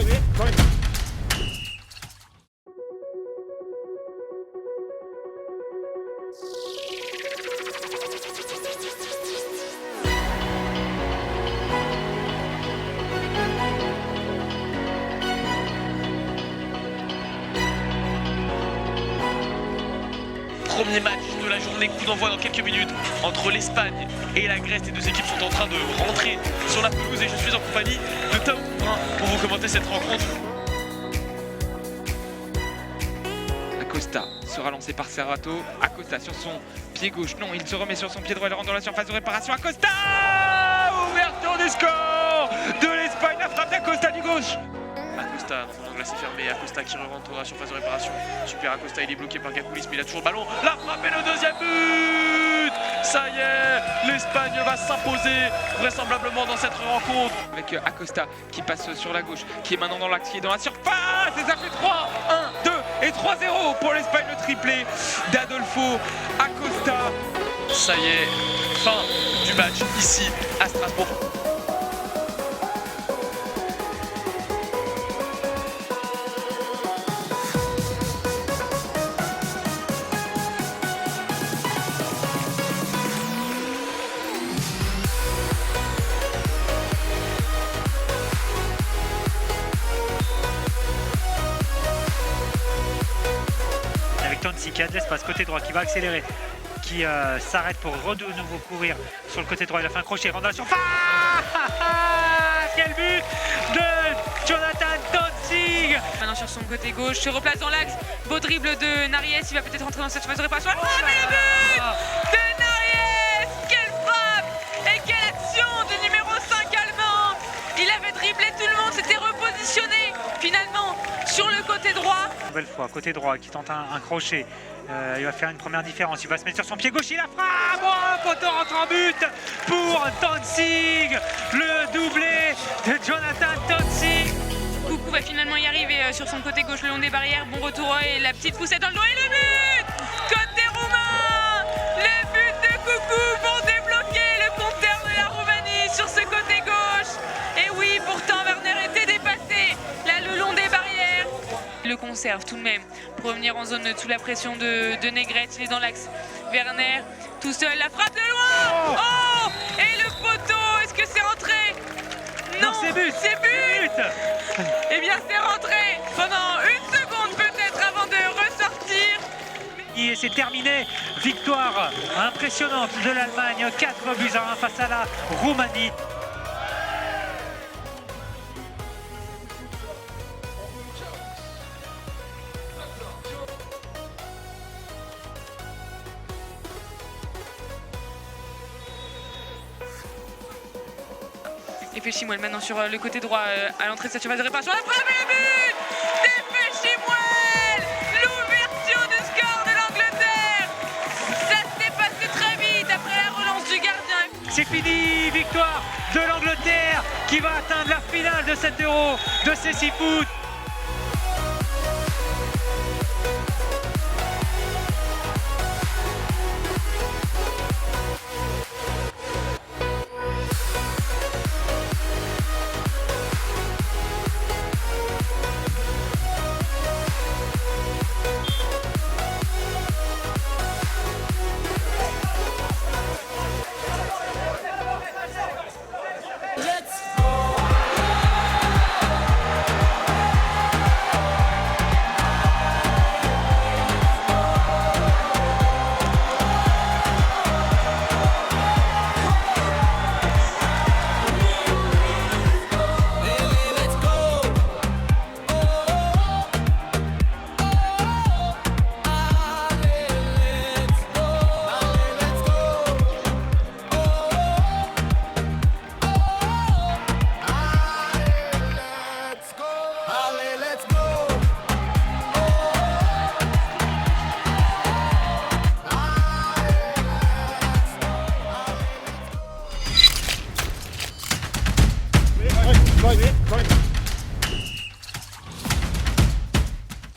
arriver. Dans les... Premier match de la journée, coup d'envoi dans quelques minutes entre l'Espagne et la Grèce. Les deux équipes sont en train de rentrer sur la pelouse et je suis en compagnie de Tao pour vous commenter cette rencontre. Acosta sera lancé par Serrato. Acosta sur son pied gauche. Non, il se remet sur son pied droit. Il rentre dans la surface de réparation. Acosta! Ouverture du score de l'Espagne. La frappe d'Acosta du gauche. Acosta dans un angle assez fermé, Acosta qui rentre dans la surface de réparation. Super Acosta, il est bloqué par Gakoulis, mais il a toujours le ballon. La frappe et le deuxième but. Ça y est, l'Espagne va s'imposer vraisemblablement dans cette rencontre. Avec Acosta qui passe sur la gauche, qui est maintenant dans l'axe, qui est dans la surface. Et ça fait 3, 1, 2 et 3-0 pour l'Espagne. Le triplé d'Adolfo Acosta. Ça y est, fin du match ici à Strasbourg. Tonsi qui a de l'espace côté droit, qui va accélérer, qui s'arrête pour de nouveau courir sur le côté droit. Il a fait un crochet, rentre dans la surface. Quel but de Jonathan Tonsi. Maintenant sur son côté gauche, se replace dans l'axe. Beau dribble de Nariès, il va peut-être rentrer dans cette surface de réparation. Oh, mais le but de Nariès. Quelle frappe et quelle action du numéro 5 allemand. Il avait dribblé tout le monde, s'était repositionné finalement sur le côté droit. Nouvelle fois, côté droit, qui tente un crochet. Il va faire une première différence. Il va se mettre sur son pied gauche. Il la frappe. Oh, poteau rentre en but pour Tonsi. Le doublé de Jonathan Tonsi. Coucou va finalement y arriver sur son côté gauche le long des barrières. Bon retour et la petite poussette dans le dos et le but côté roumain. Le but de Coucou pour débloquer le compteur de la Roumanie sur ce côté gauche. Et oui, pourtant Werner était dépassé là le long des barrières. Il le conserve tout de même pour revenir en zone sous la pression de Negrete. Il est dans l'axe. Werner tout seul, la frappe de loin. Oh, et le poteau, est-ce que c'est rentré? Non, c'est but. C'est but. Eh bien c'est rentré pendant une seconde peut-être avant de ressortir. Et c'est terminé. Victoire impressionnante de l'Allemagne. 4-1 face à la Roumanie. Et Péchimuel maintenant sur le côté droit à l'entrée de cette surface de réparation. La frappe et le but de Péchimuel. L'ouverture du score de l'Angleterre. Ça s'est passé très vite après la relance du gardien. C'est fini, victoire de l'Angleterre qui va atteindre la finale de cet Euro de CC Foot.